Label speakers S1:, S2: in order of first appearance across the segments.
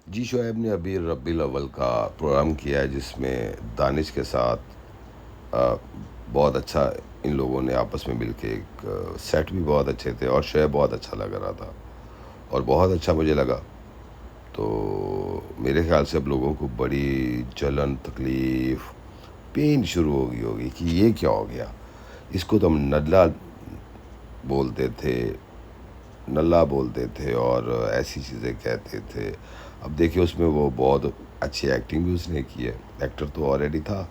S1: جی شعیب نے ابھی ربیع الاول کا پروگرام کیا ہے جس میں دانش کے ساتھ بہت اچھا ان لوگوں نے آپس میں مل کے ایک سیٹ بھی بہت اچھے تھے اور شعیب بہت اچھا لگ رہا تھا اور بہت اچھا مجھے لگا. تو میرے خیال سے اب لوگوں کو بڑی جلن تکلیف پین شروع ہو گئی ہوگی کہ یہ کیا ہو گیا. اس کو تو ہم ندلہ بولتے تھے نلا بولتے تھے اور ایسی چیزیں کہتے تھے. اب دیکھیے اس میں وہ بہت اچھی ایکٹنگ بھی اس نے کی ہے. ایکٹر تو آلریڈی تھا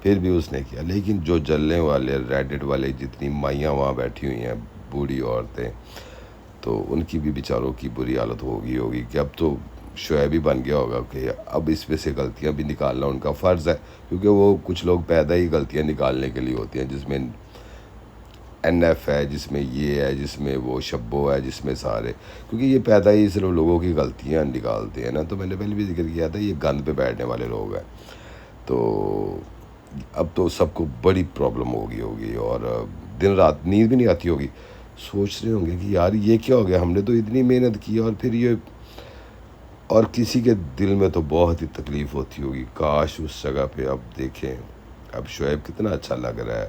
S1: پھر بھی اس نے کیا. لیکن جو جلنے والے ریڈٹ والے جتنی مائیاں وہاں بیٹھی ہوئی ہیں بوڑھی عورتیں تو ان کی بھی بیچاروں کی بری حالت ہوگی کہ اب تو شعیب ہی بن گیا ہوگا کہ اب اس میں سے غلطیاں بھی نکالنا ان کا فرض ہے. کیونکہ وہ کچھ لوگ پیدا ہی غلطیاں نکالنے کے لیے ہوتی ہیں جس میں این ایف ہے جس میں یہ ہے جس میں وہ شبو ہے جس میں سارے کیونکہ یہ پیدا ہی صرف لوگوں کی غلطیاں نکالتے ہیں نا. تو میں نے پہلے بھی ذکر کیا تھا یہ گند پہ بیٹھنے والے لوگ ہیں. تو اب تو سب کو بڑی پرابلم ہوگی اور دن رات نیند بھی نہیں آتی ہوگی. سوچ رہے ہوں گے کہ یار یہ کیا ہو گیا ہم نے تو اتنی محنت کی اور پھر یہ. اور کسی کے دل میں تو بہت ہی تکلیف ہوتی ہوگی کاش اس جگہ پہ اب دیکھیں اب شعیب کتنا اچھا لگ رہا ہے.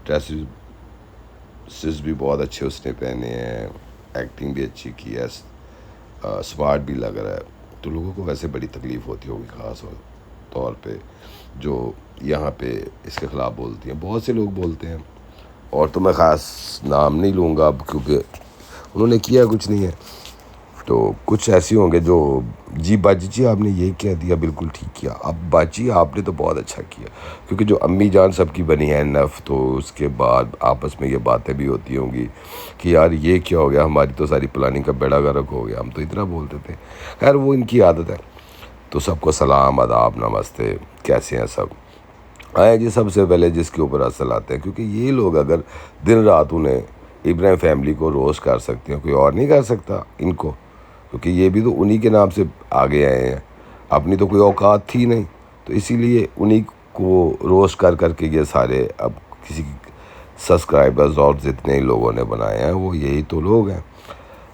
S1: ڈریسز بھی بہت اچھے اس نے پہنے ہیں ایکٹنگ بھی اچھی کی ہے اسمارٹ بھی لگ رہا ہے. تو لوگوں کو ویسے بڑی تکلیف ہوتی ہوگی خاص طور پہ جو یہاں پہ اس کے خلاف بولتی ہیں. بہت سے لوگ بولتے ہیں اور تو میں خاص نام نہیں لوں گا اب کیونکہ انہوں نے کیا کچھ نہیں ہے. تو کچھ ایسے ہوں گے جو جی باجی جی آپ نے یہ کہہ دیا بالکل ٹھیک کیا. اب باجی آپ نے تو بہت اچھا کیا کیونکہ جو امی جان سب کی بنی ہے نف تو اس کے بعد آپس میں یہ باتیں بھی ہوتی ہوں گی کہ یار یہ کیا ہو گیا ہماری تو ساری پلاننگ کا بیڑا غرق ہو گیا. ہم تو اتنا بولتے تھے. خیر وہ ان کی عادت ہے. تو سب کو سلام آداب نمستے کیسے ہیں سب. آئے جی سب سے پہلے جس کے اوپر اصل آتے ہیں کیونکہ یہ لوگ اگر دن رات انہیں ابراہیم فیملی کو روسٹ کر سکتے ہیں کوئی اور نہیں کر سکتا ان کو. کیونکہ یہ بھی تو انہی کے نام سے آگے آئے ہیں. اپنی تو کوئی اوقات تھی نہیں تو اسی لیے انہی کو روسٹ کر کے یہ سارے اب کسی سبسکرائبرز اور جتنے لوگوں نے بنائے ہیں وہ یہی تو لوگ ہیں.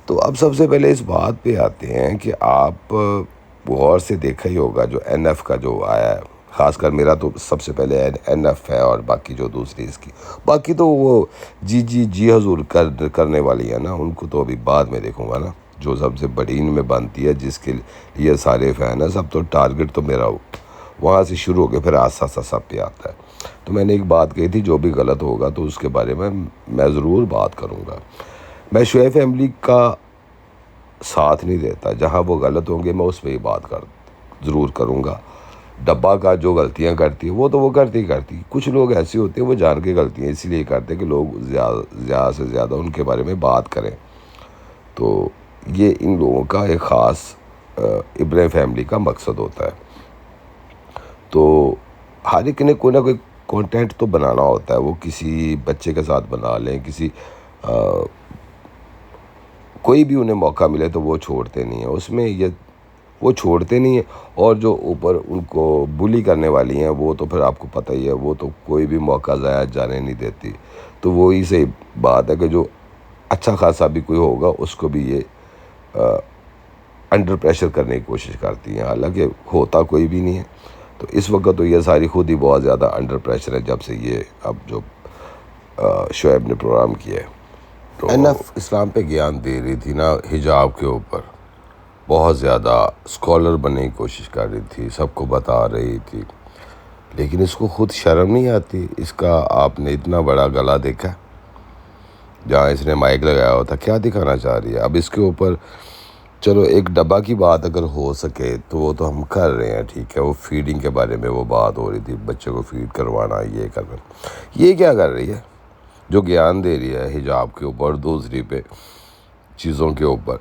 S1: تو اب سب سے پہلے اس بات پہ آتے ہیں کہ آپ غور سے دیکھا ہی ہوگا جو این ایف کا جو آیا ہے خاص کر میرا تو سب سے پہلے این ایف ہے اور باقی جو دوسری اس کی باقی تو وہ جی حضور کرنے والی ہے نا ان کو تو ابھی بعد میں دیکھوں گا نا. جو سب سے بڑی ان میں بنتی ہے جس کے لیے سارے فین ہیں سب تو ٹارگٹ تو میرا وہاں سے شروع ہو کے پھر آسا سب پہ آتا ہے. تو میں نے ایک بات کہی تھی جو بھی غلط ہوگا تو اس کے بارے میں ضرور بات کروں گا. میں شعیب فیملی کا ساتھ نہیں دیتا. جہاں وہ غلط ہوں گے میں اس پہ ہی بات ضرور کروں گا. ڈبہ کا جو غلطیاں کرتی ہے وہ تو وہ کرتی کچھ لوگ ایسے ہوتے ہیں وہ جان کے غلطیاں اسی لیے کرتے کہ لوگ زیادہ سے زیادہ ان کے بارے میں بات کریں. تو یہ ان لوگوں کا ایک خاص ابراہیم فیملی کا مقصد ہوتا ہے. تو ہر ایک نے کوئی نہ کوئی کانٹینٹ تو بنانا ہوتا ہے. وہ کسی بچے کے ساتھ بنا لیں کسی کوئی بھی انہیں موقع ملے تو وہ چھوڑتے نہیں ہیں اس میں یہ وہ چھوڑتے نہیں ہیں. اور جو اوپر ان کو بلی کرنے والی ہیں وہ تو پھر آپ کو پتہ ہی ہے وہ تو کوئی بھی موقع ضائع جانے نہیں دیتی. تو وہی صحیح بات ہے کہ جو اچھا خاصا بھی کوئی ہوگا اس کو بھی یہ انڈر پریشر کرنے کی کوشش کرتی ہیں حالانکہ ہوتا کوئی بھی نہیں ہے. تو اس وقت تو یہ ساری خود ہی بہت زیادہ انڈر پریشر ہے جب سے یہ اب جو شعیب نے پروگرام کیا ہے. تو این ایف اسلام پہ گیان دے رہی تھی نا حجاب کے اوپر بہت زیادہ اسکالر بننے کی کوشش کر رہی تھی سب کو بتا رہی تھی. لیکن اس کو خود شرم نہیں آتی. اس کا آپ نے اتنا بڑا گلا دیکھا جہاں اس نے مائک لگایا ہوا تھا کیا دکھانا چاہ رہی ہے. اب اس کے اوپر چلو ایک ڈبہ کی بات اگر ہو سکے تو وہ تو ہم کر رہے ہیں ٹھیک ہے. وہ فیڈنگ کے بارے میں وہ بات ہو رہی تھی بچے کو فیڈ کروانا یہ کرنا. یہ کیا کر رہی ہے جو گیان دے رہی ہے حجاب کے اوپر دوسری پہ چیزوں کے اوپر.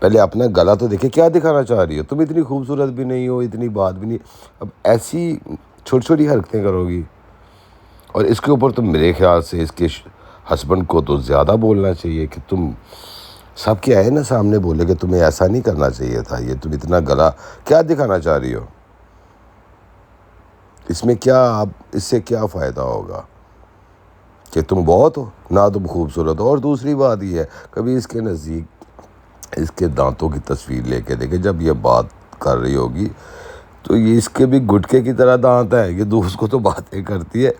S1: پہلے اپنا گلا تو دیکھے کیا دکھانا چاہ رہی ہے. تم اتنی خوبصورت بھی نہیں ہو اتنی بات بھی نہیں. اب ایسی چھوٹی چھوٹی حرکتیں کرو گی اور اس کے اوپر تو میرے خیال سے اس کے ہسبینڈ کو تو زیادہ بولنا چاہیے کہ تم سب کے آئے نا سامنے بولے کہ تمہیں ایسا نہیں کرنا چاہیے تھا. یہ تم اتنا گلا کیا دکھانا چاہ رہی ہو. اس میں کیا اب اس سے کیا فائدہ ہوگا کہ تم بہت ہو نہ تم خوبصورت ہو. اور دوسری بات یہ ہے کبھی اس کے نزدیک اس کے دانتوں کی تصویر لے کے دیکھے جب یہ بات کر رہی ہوگی تو یہ اس کے بھی گٹکے کی طرح دانت ہے. یہ دوست کو تو باتیں کرتی ہے,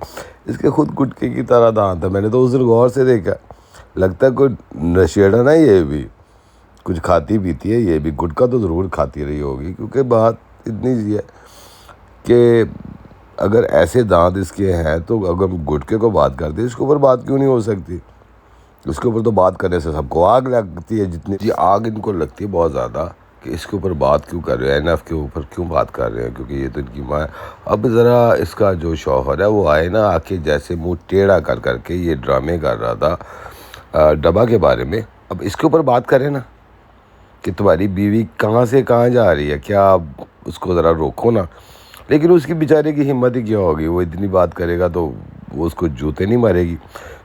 S1: اس کے خود گٹکے کی طرح دانت ہے. میں نے تو اس دن غور سے دیکھا, لگتا ہے کوئی نشیڑا نا, یہ بھی کچھ کھاتی پیتی ہے, یہ بھی گٹکا تو ضرور کھاتی رہی ہوگی, کیونکہ بات اتنی سی ہے کہ اگر ایسے دانت اس کے ہیں تو اگر گٹکے کو بات کرتے اس کے اوپر بات کیوں نہیں ہو سکتی؟ اس کے اوپر تو بات کرنے سے سب کو آگ لگتی ہے, جتنی آگ ان کو لگتی ہے بہت زیادہ, کہ اس کے اوپر بات کیوں کر رہے ہیں, NF کے اوپر کیوں بات کر رہے ہیں, کیونکہ یہ تو ان کی ماں ہے. اب ذرا اس کا جو شوہر ہے وہ آئے نا, آ کے جیسے منہ ٹیڑھا کر کے یہ ڈرامے کر رہا تھا ڈبا کے بارے میں. اب اس کے اوپر بات کریں نا کہ تمہاری بیوی کہاں سے کہاں جا رہی ہے, کیا آپ اس کو ذرا روکو نا. لیکن اس کی بیچارے کی ہمت ہی کیا ہوگی, وہ اتنی بات کرے گا تو وہ اس کو جوتے نہیں مارے گی.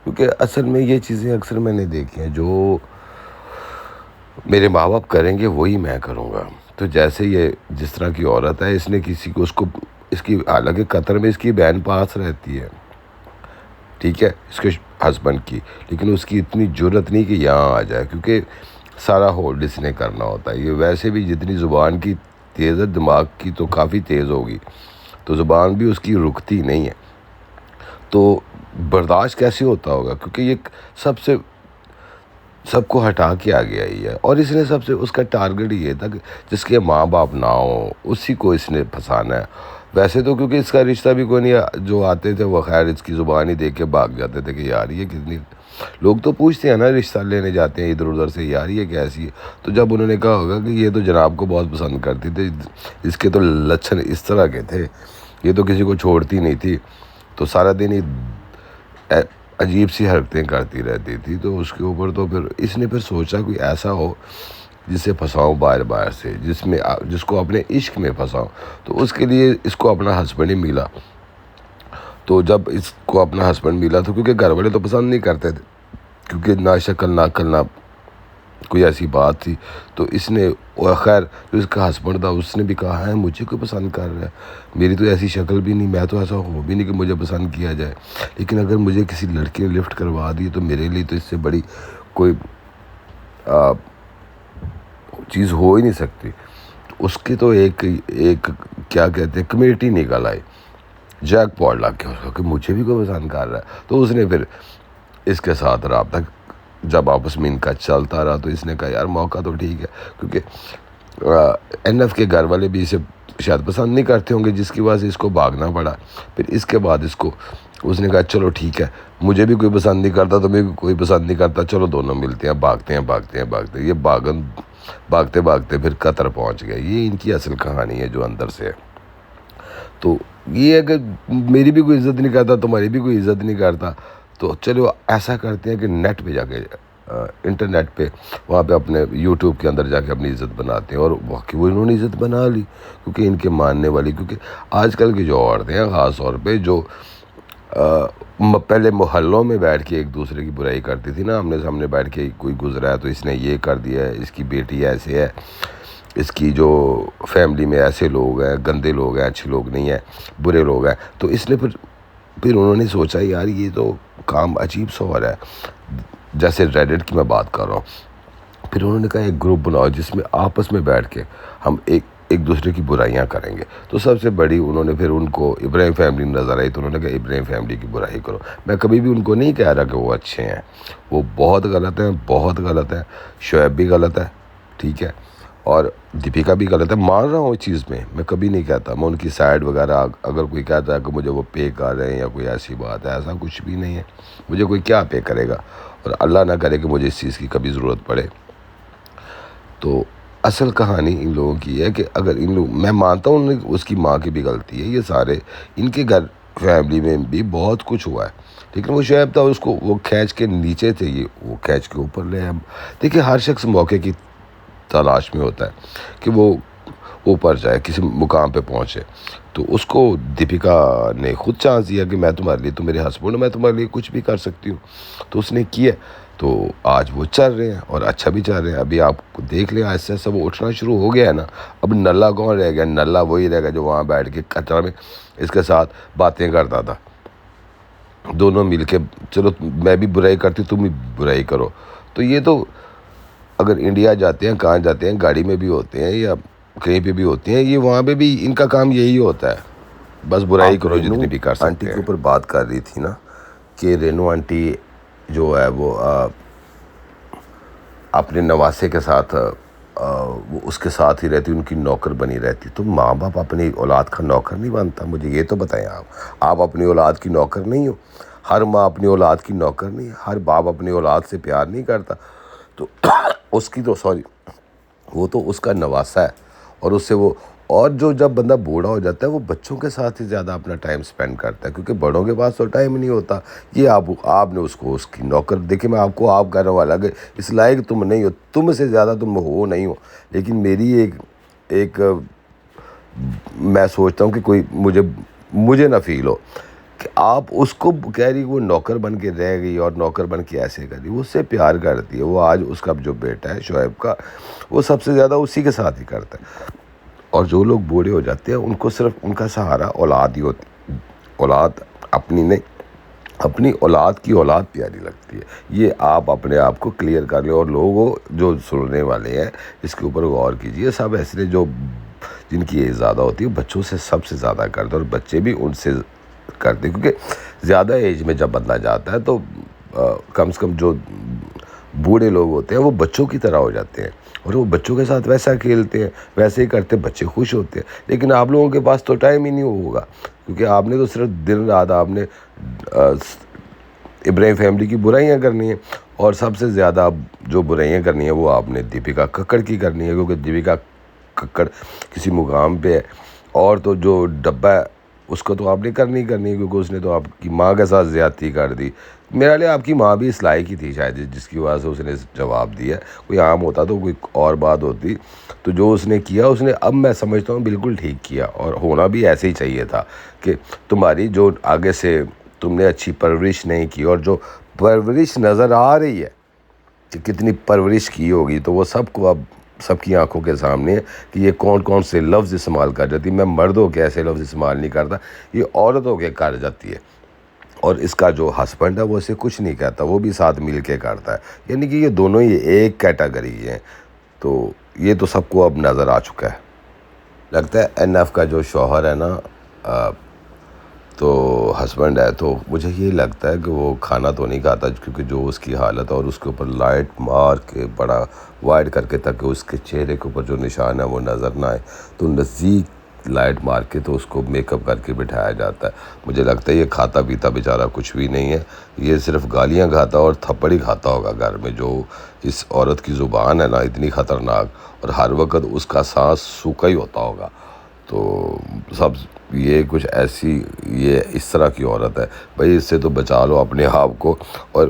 S1: کیونکہ اصل میں یہ چیزیں اکثر میں نے دیکھی ہیں, جو میرے ماں باپ کریں گے وہی میں کروں گا. تو جیسے یہ جس طرح کی عورت ہے, اس نے کسی کو اس کی حالانکہ قطر میں اس کی بہن پاس رہتی ہے, ٹھیک ہے, اس کے ہسبینڈ کی, لیکن اس کی اتنی جرت نہیں کہ یہاں آ جائے, کیونکہ سارا ہولڈ اس نے کرنا ہوتا ہے. یہ ویسے بھی جتنی زبان کی تیز ہے, دماغ کی تو کافی تیز ہوگی, تو زبان بھی اس کی رکتی نہیں ہے. تو برداشت کیسے ہوتا ہوگا, کیونکہ یہ سب کو ہٹا کے آ گیا ہی ہے, اور اس نے اس کا ٹارگٹ یہ تھا کہ جس کے ماں باپ نہ ہوں اسی کو اس نے پھنسانا ہے. ویسے تو کیونکہ اس کا رشتہ بھی کوئی نہیں, جو آتے تھے وہ خیر اس کی زبان ہی دیکھ کے بھاگ جاتے تھے کہ یار یہ کتنی, لوگ تو پوچھتے ہیں نا رشتہ لینے جاتے ہیں ادھر ادھر سے, یار یہ کیسی ہے. تو جب انہوں نے کہا ہوگا کہ یہ تو جناب کو بہت پسند کرتی تھی, اس کے تو لچھن اس طرح کے تھے, یہ تو کسی کو چھوڑتی نہیں تھی, تو سارا دن ہی عجیب سی حرکتیں کرتی رہتی تھی. تو اس کے اوپر تو پھر اس نے سوچا کوئی ایسا ہو جسے پھنساؤں باہر سے, جس کو اپنے عشق میں پھنساؤں. تو اس کے لیے اس کو اپنا ہسبینڈ ہی ملا. تو جب اس کو اپنا ہسبینڈ ملا تو کیونکہ گھر والے تو پسند نہیں کرتے تھے, کیونکہ نہ شکل نہ کرنا کوئی ایسی بات تھی. تو اس نے خیر جو اس کا ہسبینڈ تھا اس نے بھی کہا ہے مجھے کوئی پسند کر رہا ہے, میری تو ایسی شکل بھی نہیں, میں تو ایسا ہوں بھی نہیں کہ مجھے پسند کیا جائے, لیکن اگر مجھے کسی لڑکی نے لفٹ کروا دی تو میرے لیے تو اس سے بڑی کوئی چیز ہو ہی نہیں سکتی. تو اس کی تو ایک کیا کہتے ہیں کمیٹی نکل آئی, جیک پاٹ لگ کے کہ مجھے بھی کوئی پسند کر رہا ہے. تو اس نے پھر اس کے ساتھ رابطہ, جب آپس میں ان کا چلتا رہا تو اس نے کہا یار موقع تو ٹھیک ہے, کیونکہ NF کے گھر والے بھی اسے شاید پسند نہیں کرتے ہوں گے, جس کی وجہ سے اس کو بھاگنا پڑا. پھر اس کے بعد اس نے کہا چلو ٹھیک ہے, مجھے بھی کوئی پسند نہیں کرتا, تمہیں بھی کوئی پسند نہیں کرتا, چلو دونوں ملتے ہیں, بھاگتے ہیں. یہ بھاگتے پھر قطر پہنچ گئے. یہ ان کی اصل کہانی ہے جو اندر سے ہے. تو یہ اگر میری بھی کوئی عزت نہیں کرتا, تمہاری بھی کوئی عزت نہیں کرتا, تو چلو ایسا کرتے ہیں کہ نیٹ پہ جا کے, انٹرنیٹ پہ, وہاں پہ اپنے یوٹیوب کے اندر جا کے اپنی عزت بناتے ہیں. اور واقعی وہ انہوں نے عزت بنا لی, کیونکہ ان کے ماننے والی, کیونکہ آج کل کی جو عورتیں ہیں خاص طور پہ جو پہلے محلوں میں بیٹھ کے ایک دوسرے کی برائی کرتی تھی نا, آمنے سامنے بیٹھ کے کوئی گزرا ہے تو اس نے یہ کر دیا ہے, اس کی بیٹی ایسے ہے, اس کی جو فیملی میں ایسے لوگ ہیں, گندے لوگ ہیں, اچھے لوگ نہیں ہیں, برے لوگ ہیں. تو اس نے پھر انہوں نے سوچا یار یہ تو کام عجیب سا ہو رہا ہے, جیسے ریڈٹ کی میں بات کر رہا ہوں. پھر انہوں نے کہا ایک گروپ بناؤ جس میں آپس میں بیٹھ کے ہم ایک دوسرے کی برائیاں کریں گے. تو سب سے بڑی انہوں نے پھر ان کو ابراہیم فیملی نظر آئی, تو انہوں نے کہا ابراہیم فیملی کی برائی کرو. میں کبھی بھی ان کو نہیں کہہ رہا کہ وہ اچھے ہیں, وہ بہت غلط ہیں. شعیب بھی غلط ہے, ٹھیک ہے, اور دیپیکا بھی غلط ہے, مان رہا ہوں اس چیز میں کبھی نہیں کہتا, میں ان کی سائڈ وغیرہ اگر کوئی کہتا ہے کہ مجھے وہ پے کر رہے ہیں یا کوئی ایسی بات ہے, ایسا کچھ بھی نہیں ہے. مجھے کوئی کیا پے کرے گا, اور اللہ نہ کرے کہ مجھے اس چیز کی کبھی ضرورت پڑے. تو اصل کہانی ان لوگوں کی ہے کہ اگر میں مانتا ہوں اس کی ماں کی بھی غلطی ہے, یہ سارے ان کے گھر فیملی میں بھی بہت کچھ ہوا ہے, لیکن وہ شعیب تھا, اس کو وہ کھینچ کے نیچے تھے, یہ وہ کھینچ کے اوپر لے آئے. دیکھیے ہر شخص موقع کی تلاش میں ہوتا ہے کہ وہ اوپر جائے, کسی مقام پہ پہنچے. تو اس کو دیپیکا نے خود چانس دیا کہ میں تمہارے لیے, تو میرے ہسبینڈ, میں تمہارے لیے کچھ بھی کر سکتی ہوں. تو اس نے کیا, تو آج وہ چل رہے ہیں اور اچھا بھی چل رہے ہیں. ابھی آپ دیکھ لیں آہستہ آہستہ وہ اٹھنا شروع ہو گیا ہے نا. اب نلا کون رہ گیا, نلا وہی رہ گیا جو وہاں بیٹھ کے کچرا میں اس کے ساتھ باتیں کرتا تھا. دونوں مل کے چلو میں بھی برائی کرتی تم بھی برائی کرو. تو یہ تو اگر انڈیا جاتے ہیں, کہاں جاتے ہیں, گاڑی میں بھی ہوتے ہیں یا کہیں پہ بھی ہوتی ہیں، یہ وہاں پہ بھی ان کا کام یہی ہوتا ہے، بس برائی کرو جتنی بھی کر سکتے ہیں۔ آنٹی کے اوپر بات کر رہی تھی نا کہ رینو آنٹی جو ہے وہ اپنے نواسے کے ساتھ وہ اس کے ساتھ ہی رہتی، ان کی نوکر بنی رہتی۔ تو ماں باپ اپنی اولاد کا نوکر نہیں بنتا؟ مجھے یہ تو بتائیں، آپ اپنی اولاد کی نوکر نہیں ہو؟ ہر ماں اپنی اولاد کی نوکر نہیں ہے، ہر باپ اپنی اولاد سے پیار نہیں کرتا، تو اس کی تو وہ تو اس کا نواسا ہے، اور اس سے وہ، اور جو جب بندہ بوڑھا ہو جاتا ہے وہ بچوں کے ساتھ ہی زیادہ اپنا ٹائم سپینڈ کرتا ہے، کیونکہ بڑوں کے پاس تو ٹائم نہیں ہوتا۔ یہ آپ نے اس کی نوکر دیکھیں، میں آپ کو آپ کہنے والا کہ اس لائق تم نہیں ہو، تم سے زیادہ تم ہو نہیں ہو، لیکن میری ایک میں سوچتا ہوں کہ کوئی مجھے نہ فیل ہو کہ آپ اس کو کہہ رہی وہ نوکر بن کے رہ گئی اور نوکر بن کے ایسے کر رہی، وہ اس سے پیار کرتی ہے۔ وہ آج اس کا جو بیٹا ہے شعیب کا، وہ سب سے زیادہ اسی کے ساتھ ہی کرتا ہے، اور جو لوگ بوڑھے ہو جاتے ہیں ان کو صرف ان کا سہارا اولاد ہی ہوتی، اولاد اپنی نہیں، اپنی اولاد کی اولاد پیاری لگتی ہے۔ یہ آپ اپنے آپ کو کلیئر کر لیں، اور لوگوں جو سننے والے ہیں اس کے اوپر غور کیجیے۔ سب ایسے جو جن کی ایج زیادہ ہوتی ہے بچوں سے سب سے زیادہ کرتے ہیں، اور بچے بھی ان سے کرتے ہیں، کیونکہ زیادہ ایج میں جب بندہ جاتا ہے تو کم سے کم جو بوڑھے لوگ ہوتے ہیں وہ بچوں کی طرح ہو جاتے ہیں، اور وہ بچوں کے ساتھ ویسا کھیلتے ہیں، ویسے ہی کرتے، بچے خوش ہوتے ہیں۔ لیکن آپ لوگوں کے پاس تو ٹائم ہی نہیں ہوگا، کیونکہ آپ نے تو صرف دن رات آپ نے ابراہیم فیملی کی برائیاں کرنی ہیں، اور سب سے زیادہ جو برائیاں کرنی ہیں وہ آپ نے دیپیکا ککڑ کی کرنی ہے، کیونکہ دیپیکا ککڑ کسی مقام پہ ہے، اور تو جو ڈبہ ہے اس کو تو آپ نے کرنی ہے، کیونکہ اس نے تو آپ کی ماں کے ساتھ زیادتی کر دی۔ میرے لیے آپ کی ماں بھی اس لائق ہی تھی شاید، جس کی وجہ سے اس نے جواب دیا۔ کوئی عام ہوتا تو کوئی اور بات ہوتی، تو جو اس نے کیا اس نے، اب میں سمجھتا ہوں بالکل ٹھیک کیا، اور ہونا بھی ایسے ہی چاہیے تھا کہ تمہاری جو آگے سے تم نے اچھی پرورش نہیں کی، اور جو پرورش نظر آ رہی ہے کہ کتنی پرورش کی ہوگی، تو وہ سب کو اب سب کی آنکھوں کے سامنے ہے کہ یہ کون کون سے لفظ استعمال کر جاتی۔ میں مردوں کے ایسے لفظ استعمال نہیں کرتا، یہ عورتوں کے کر جاتی ہے، اور اس کا جو ہسبینڈ ہے وہ اسے کچھ نہیں کہتا، وہ بھی ساتھ مل کے کرتا ہے، یعنی کہ یہ دونوں ہی ایک کیٹیگری ہیں۔ تو یہ تو سب کو اب نظر آ چکا ہے۔ لگتا ہے این ایف کا جو شوہر ہے نا، تو ہسبینڈ ہے، تو مجھے یہ لگتا ہے کہ وہ کھانا تو نہیں کھاتا، کیونکہ جو اس کی حالت ہے، اور اس کے اوپر لائٹ مار کے بڑا وائڈ کر کے تاکہ اس کے چہرے کے اوپر جو نشان ہے وہ نظر نہ آئے، تو نزدیک لائٹ مار کے تو اس کو میک اپ کر کے بٹھایا جاتا ہے۔ مجھے لگتا ہے یہ کھاتا پیتا بیچارہ کچھ بھی نہیں ہے، یہ صرف گالیاں کھاتا اور تھپڑ ہی کھاتا ہوگا گھر میں۔ جو اس عورت کی زبان ہے نا اتنی خطرناک، اور ہر وقت اس کا سانس سوکھا ہی ہوتا ہوگا، تو سب یہ کچھ ایسی، یہ اس طرح کی عورت ہے بھائی، اس سے تو بچا لو اپنے آپ کو، اور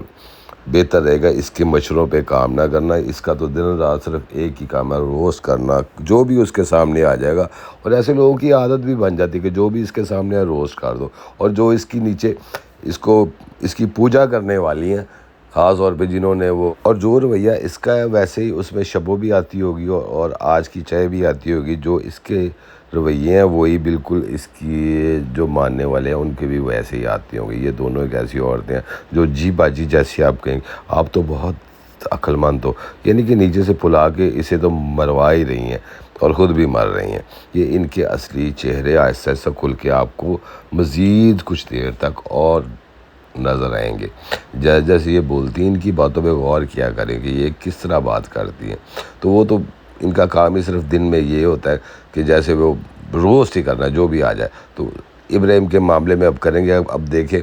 S1: بہتر رہے گا اس کے مشوروں پہ کام نہ کرنا۔ اس کا تو دن رات صرف ایک ہی کام ہے، روسٹ کرنا جو بھی اس کے سامنے آ جائے گا، اور ایسے لوگوں کی عادت بھی بن جاتی ہے کہ جو بھی اس کے سامنے ہے روسٹ کر دو، اور جو اس کی نیچے اس کی پوجا کرنے والی ہیں خاص طور پہ جنہوں نے وہ، اور جو رویہ اس کا ہے ویسے ہی اس میں شبو بھی آتی ہوگی، اور آج کی چائے بھی آتی ہوگی، جو اس کے رویے ہیں وہی بالکل اس کی جو ماننے والے ہیں ان کے بھی ویسے ہی آتی ہوں گی۔ یہ دونوں ایک ایسی عورتیں ہیں جو جی باجی جیسی آپ کہیں، آپ تو بہت عقل مند ہو، یعنی کہ نیچے سے پلا کے اسے تو مروا ہی رہی ہیں، اور خود بھی مر رہی ہیں۔ یہ ان کے اصلی چہرے آہستہ آہستہ کھل کے آپ کو مزید کچھ دیر تک اور نظر آئیں گے۔ جیسے جیسے یہ بولتی ہیں ان کی باتوں پہ غور کیا کریں کہ یہ کس طرح بات کرتی ہیں، تو وہ تو ان کا کام ہی صرف دن میں یہ ہوتا ہے کہ جیسے وہ روسٹ ہی کرنا جو بھی آ جائے۔ تو ابراہیم کے معاملے میں اب کریں گے، اب دیکھیں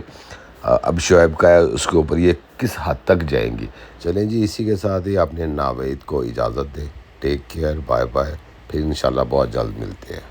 S1: اب شعیب کا ہے اس کے اوپر یہ کس حد تک جائیں گی۔ چلیں جی، اسی کے ساتھ ہی اپنے ناوید کو اجازت دیں۔ ٹیک کیئر، بائے بائے، پھر انشاءاللہ بہت جلد ملتے ہیں۔